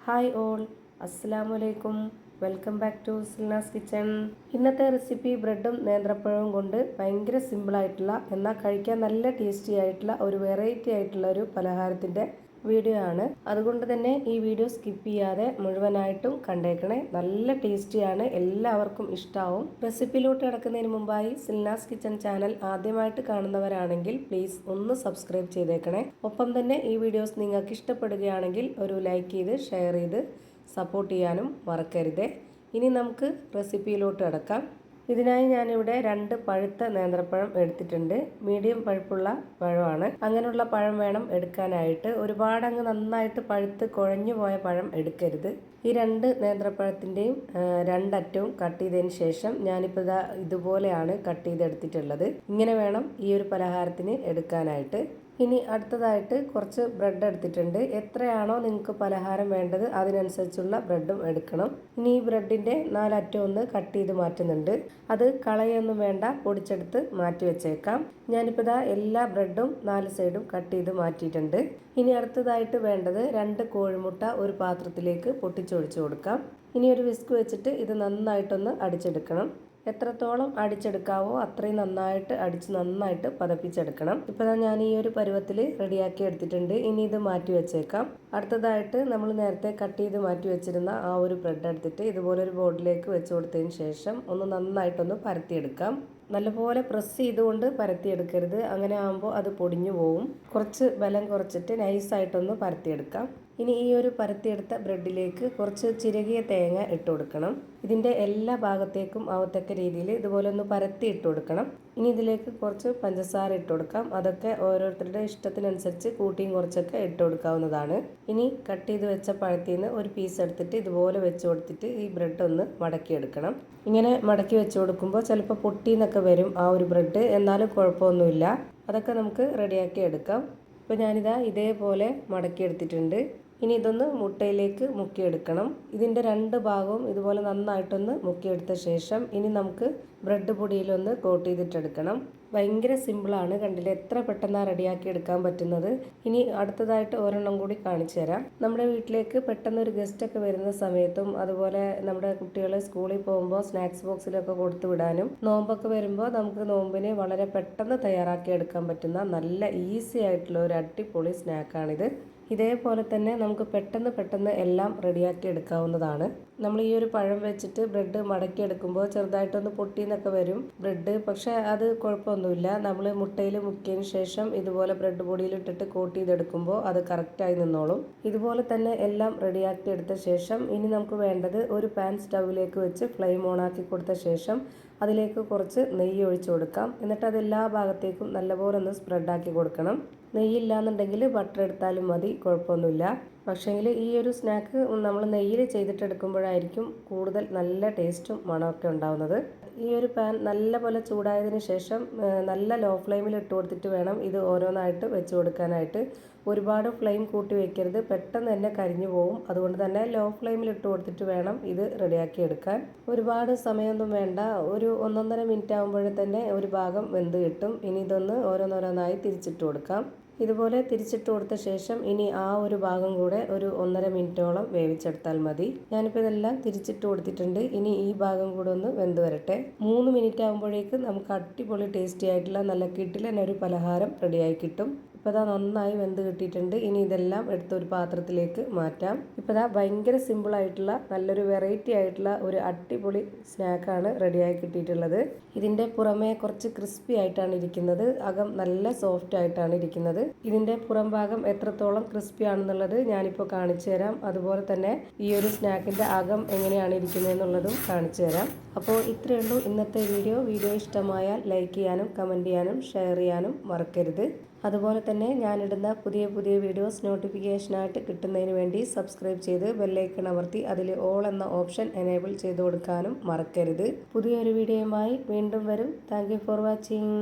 Hi all, അസ്സലാമു അലൈക്കും. Welcome back to Silnas kitchen. ഇന്നത്തെ റെസിപ്പി ബ്രെഡും നേന്ത്രപ്പഴവും കൊണ്ട് ഭയങ്കര സിമ്പിളായിട്ടുള്ള എന്നാൽ കഴിക്കാൻ നല്ല ടേസ്റ്റി ആയിട്ടുള്ള ഒരു വെറൈറ്റി ആയിട്ടുള്ള ഒരു പലഹാരത്തിൻ്റെ വീഡിയോ ആണ്. അതുകൊണ്ട് തന്നെ ഈ വീഡിയോ സ്കിപ്പ് ചെയ്യാതെ മുഴുവനായിട്ടും കണ്ടേക്കണേ. നല്ല ടേസ്റ്റിയാണ്, എല്ലാവർക്കും ഇഷ്ടമാവും. റെസിപ്പിയിലോട്ട് കിടക്കുന്നതിന് മുമ്പായി സിൽനാസ് കിച്ചൺ ചാനൽ ആദ്യമായിട്ട് കാണുന്നവരാണെങ്കിൽ പ്ലീസ് ഒന്ന് സബ്സ്ക്രൈബ് ചെയ്തേക്കണേ. ഒപ്പം തന്നെ ഈ വീഡിയോസ് നിങ്ങൾക്ക് ഇഷ്ടപ്പെടുകയാണെങ്കിൽ ഒരു ലൈക്ക് ചെയ്ത് ഷെയർ ചെയ്ത് സപ്പോർട്ട് ചെയ്യാനും മറക്കരുതേ. ഇനി നമുക്ക് റെസിപ്പിയിലോട്ട് കിടക്കാം. ഇതിനായി ഞാനിവിടെ 2 പഴുത്ത നേന്ത്രപ്പഴം എടുത്തിട്ടുണ്ട്. മീഡിയം പഴുപ്പുള്ള പഴമാണ്. അങ്ങനെയുള്ള പഴം വേണം എടുക്കാനായിട്ട്. ഒരുപാട് അങ്ങ് നന്നായിട്ട് പഴുത്ത് കുഴഞ്ഞു പോയ പഴം എടുക്കരുത്. ഈ 2 നേന്ത്രപ്പഴത്തിൻ്റെയും 2 അറ്റവും കട്ട് ചെയ്തതിന് ശേഷം ഞാനിപ്പോൾ ഇതുപോലെയാണ് കട്ട് ചെയ്തെടുത്തിട്ടുള്ളത്. ഇങ്ങനെ വേണം ഈ ഒരു പലഹാരത്തിന് എടുക്കാനായിട്ട്. ഇനി അടുത്തതായിട്ട് കുറച്ച് ബ്രെഡ് എടുത്തിട്ടുണ്ട്. എത്രയാണോ നിങ്ങൾക്ക് പലഹാരം വേണ്ടത് അതിനനുസരിച്ചുള്ള ബ്രെഡും എടുക്കണം. ഇനി ഈ ബ്രെഡിൻ്റെ 4 അറ്റം ഒന്ന് കട്ട് ചെയ്ത് മാറ്റുന്നുണ്ട്. അത് കളയൊന്നും വേണ്ട, പൊടിച്ചെടുത്ത് മാറ്റി വെച്ചേക്കാം. ഞാനിപ്പോൾ എല്ലാ ബ്രെഡും 4 സൈഡും കട്ട് ചെയ്ത് മാറ്റിയിട്ടുണ്ട്. ഇനി അടുത്തതായിട്ട് വേണ്ടത് 2 കോഴിമുട്ട ഒരു പാത്രത്തിലേക്ക് പൊട്ടിച്ചൊഴിച്ച് കൊടുക്കാം. ഇനി ഒരു വിസ്ക് വെച്ചിട്ട് ഇത് നന്നായിട്ടൊന്ന് അടിച്ചെടുക്കണം. എത്രത്തോളം അടിച്ചെടുക്കാവോ അത്രയും നന്നായിട്ട് പതപ്പിച്ചെടുക്കണം. ഇപ്പോൾ ഞാൻ ഈ ഒരു പരുവത്തിൽ റെഡിയാക്കി എടുത്തിട്ടുണ്ട്. ഇനി ഇത് മാറ്റി വെച്ചേക്കാം. അടുത്തതായിട്ട് നമ്മൾ നേരത്തെ കട്ട് ചെയ്ത് മാറ്റി വെച്ചിരുന്ന ആ ഒരു ബ്രെഡ് എടുത്തിട്ട് ഇതുപോലെ ഒരു ബോർഡിലേക്ക് വെച്ച് കൊടുത്തതിന് ശേഷം ഒന്ന് നന്നായിട്ടൊന്ന് പരത്തിയെടുക്കാം. നല്ലപോലെ പ്രസ് ചെയ്തുകൊണ്ട് പരത്തിയെടുക്കരുത്, അങ്ങനെ ആകുമ്പോൾ അത് പൊടിഞ്ഞു പോവും. കുറച്ച് ബലം കുറച്ചിട്ട് നൈസായിട്ടൊന്ന് പരത്തിയെടുക്കാം. ഇനി ഈ ഒരു പരത്തിയെടുത്ത ബ്രെഡിലേക്ക് കുറച്ച് ചിരകിയ തേങ്ങ ഇട്ട് കൊടുക്കണം. ഇതിൻ്റെ എല്ലാ ഭാഗത്തേക്കും ആവത്തക്ക രീതിയിൽ ഇതുപോലെ ഒന്ന് പരത്തി ഇട്ട് കൊടുക്കണം. ഇനി ഇതിലേക്ക് കുറച്ച് പഞ്ചസാര ഇട്ട് കൊടുക്കാം. അതൊക്കെ ഓരോരുത്തരുടെ ഇഷ്ടത്തിനനുസരിച്ച് കൂട്ടിയും കുറച്ചൊക്കെ ഇട്ട് കൊടുക്കാവുന്നതാണ്. ഇനി കട്ട് ചെയ്ത് വെച്ച പഴത്തിൽ നിന്ന് ഒരു പീസ് എടുത്തിട്ട് ഇതുപോലെ വെച്ച് കൊടുത്തിട്ട് ഈ ബ്രെഡ് ഒന്ന് മടക്കിയെടുക്കണം. ഇങ്ങനെ മടക്കി വെച്ച് കൊടുക്കുമ്പോൾ ചിലപ്പോൾ പൊട്ടിന്നൊക്കെ വരും ആ ഒരു ബ്രെഡ്, എന്നാലും കുഴപ്പമൊന്നുമില്ല. അതൊക്കെ നമുക്ക് റെഡിയാക്കി എടുക്കാം. ഇപ്പോൾ ഞാനിതാ ഇതേപോലെ മടക്കിയെടുത്തിട്ടുണ്ട്. ഇനി ഇതൊന്ന് മുട്ടയിലേക്ക് മുക്കിയെടുക്കണം. ഇതിൻ്റെ 2 ഭാഗവും ഇതുപോലെ നന്നായിട്ടൊന്ന് മുക്കിയെടുത്ത ശേഷം ഇനി നമുക്ക് ബ്രെഡ് പൊടിയിലൊന്ന് കോട്ട് ചെയ്തിട്ടെടുക്കണം. ഭയങ്കര സിമ്പിളാണ്, കണ്ടില്ലേ എത്ര പെട്ടെന്നാണ് റെഡിയാക്കി എടുക്കാൻ പറ്റുന്നത്. ഇനി അടുത്തതായിട്ട് ഒരെണ്ണം കൂടി കാണിച്ചു തരാം. നമ്മുടെ വീട്ടിലേക്ക് പെട്ടെന്ന് ഒരു ഗസ്റ്റൊക്കെ വരുന്ന സമയത്തും അതുപോലെ നമ്മുടെ കുട്ടികൾ സ്കൂളിൽ പോകുമ്പോൾ സ്നാക്സ് ബോക്സിലൊക്കെ കൊടുത്തു വിടാനും നോമ്പൊക്കെ വരുമ്പോൾ നമുക്ക് നോമ്പിന് വളരെ പെട്ടെന്ന് തയ്യാറാക്കി എടുക്കാൻ പറ്റുന്ന നല്ല ഈസി ആയിട്ടുള്ള ഒരു അടിപൊളി സ്നാക്കാണിത്. ഇതേപോലെ തന്നെ നമുക്ക് പെട്ടെന്ന് എല്ലാം റെഡിയാക്കി എടുക്കാവുന്നതാണ്. നമ്മൾ ഈ ഒരു പഴം വെച്ചിട്ട് ബ്രെഡ് മടക്കി എടുക്കുമ്പോൾ ചെറുതായിട്ടൊന്ന് പൊട്ടിന്നൊക്കെ വരും ബ്രെഡ്, പക്ഷേ അത് കുഴപ്പമൊന്നുമില്ല. നമ്മൾ മുട്ടയിൽ മുക്കിയതിന് ശേഷം ഇതുപോലെ ബ്രെഡ് പൊടിയിലിട്ടിട്ട് കോട്ട് ചെയ്തെടുക്കുമ്പോൾ അത് കറക്റ്റായി നിന്നോളും. ഇതുപോലെ തന്നെ എല്ലാം റെഡിയാക്കി എടുത്ത ശേഷം ഇനി നമുക്ക് വേണ്ടത് ഒരു പാൻ സ്റ്റൗവിലേക്ക് വെച്ച് ഫ്ലെയിം ഓണാക്കി കൊടുത്ത ശേഷം അതിലേക്ക് കുറച്ച് നെയ്യ് ഒഴിച്ചു കൊടുക്കാം. എന്നിട്ട് അത് എല്ലാ ഭാഗത്തേക്കും നല്ലപോലെ ഒന്ന് സ്പ്രെഡാക്കി കൊടുക്കണം. നെയ്യില്ലാന്നുണ്ടെങ്കിൽ ബട്ടർ എടുത്താലും മതി, കുഴപ്പമൊന്നുമില്ല. പക്ഷേങ്കിൽ ഈ ഒരു സ്നാക്ക് നമ്മൾ നെയ്യിൽ ചെയ്തിട്ടെടുക്കുമ്പോഴായിരിക്കും കൂടുതൽ നല്ല ടേസ്റ്റും മണമൊക്കെ ഉണ്ടാവുന്നത്. ഈ ഒരു പാൻ നല്ലപോലെ ചൂടായതിന് ശേഷം നല്ല ലോ ഫ്ലെയിമിൽ ഇട്ട് കൊടുത്തിട്ട് വേണം ഇത് ഓരോന്നായിട്ട് വെച്ച് കൊടുക്കാനായിട്ട്. ഒരുപാട് ഫ്ലെയിം കൂട്ടി വെക്കരുത്, പെട്ടെന്ന് തന്നെ കരിഞ്ഞു പോവും. അതുകൊണ്ട് തന്നെ ലോ ഫ്ലെയിമിൽ ഇട്ട് കൊടുത്തിട്ട് വേണം ഇത് റെഡിയാക്കി എടുക്കാൻ. ഒരുപാട് സമയമൊന്നും വേണ്ട, ഒരു 1-1.5 മിനിറ്റ് ആകുമ്പോഴേ തന്നെ ഒരു ഭാഗം വെന്ത് കിട്ടും. ഇനി ഇതൊന്ന് ഓരോന്നോരോന്നായി തിരിച്ചിട്ട് കൊടുക്കാം. ഇതുപോലെ തിരിച്ചിട്ട് കൊടുത്ത ശേഷം ഇനി ആ ഒരു ഭാഗം കൂടെ ഒരു 1.5 മിനിറ്റോളം വേവിച്ചെടുത്താൽ മതി. ഞാനിപ്പോൾ ഇതെല്ലാം തിരിച്ചിട്ട് കൊടുത്തിട്ടുണ്ട്. ഇനി ഈ ഭാഗം കൂടെ ഒന്ന് വെന്ത് വരട്ടെ. 3 മിനിറ്റ് ആകുമ്പോഴേക്ക് നമുക്ക് അടിപൊളി ടേസ്റ്റി ആയിട്ടുള്ള നല്ല കിടിലൻ ഒരു പലഹാരം റെഡിയായി കിട്ടും. ഇപ്പോൾ നന്നായി വെന്ത് കിട്ടിയിട്ടുണ്ട്. ഇനി ഇതെല്ലാം എടുത്തൊരു പാത്രത്തിലേക്ക് മാറ്റാം. ഇപ്പോൾ ഭയങ്കര സിമ്പിളായിട്ടുള്ള നല്ലൊരു വെറൈറ്റി ആയിട്ടുള്ള ഒരു അടിപൊളി സ്നാക്കാണ് റെഡിയായി കിട്ടിയിട്ടുള്ളത്. ഇതിൻ്റെ പുറമേ കുറച്ച് ക്രിസ്പി ആയിട്ടാണ് ഇരിക്കുന്നത്, അകം നല്ല സോഫ്റ്റ് ആയിട്ടാണ് ഇരിക്കുന്നത്. ഇതിൻ്റെ പുറം ഭാഗം എത്രത്തോളം ക്രിസ്പി ആണെന്നുള്ളത് ഞാനിപ്പോൾ കാണിച്ചു തരാം. അതുപോലെ തന്നെ ഈ ഒരു സ്നാക്കിൻ്റെ അകം എങ്ങനെയാണ് ഇരിക്കുന്നതെന്നുള്ളതും കാണിച്ചു തരാം. അപ്പോൾ ഇത്രയേ ഉള്ളൂ ഇന്നത്തെ വീഡിയോ ഇഷ്ടമായാൽ ലൈക്ക് ചെയ്യാനും കമൻറ്റ് ചെയ്യാനും ഷെയർ ചെയ്യാനും മറക്കരുത്. അതുപോലെ തന്നെ ഞാനിടുന്ന പുതിയ വീഡിയോസ് നോട്ടിഫിക്കേഷനായിട്ട് കിട്ടുന്നതിന് വേണ്ടി സബ്സ്ക്രൈബ് ചെയ്ത് ബെല്ലൈക്കൺ അമർത്തി അതിൽ ഓൾ എന്ന ഓപ്ഷൻ എനേബിൾ ചെയ്ത് കൊടുക്കാനും മറക്കരുത്. പുതിയൊരു വീഡിയോയുമായി വീണ്ടും വരും. Thank you for watching.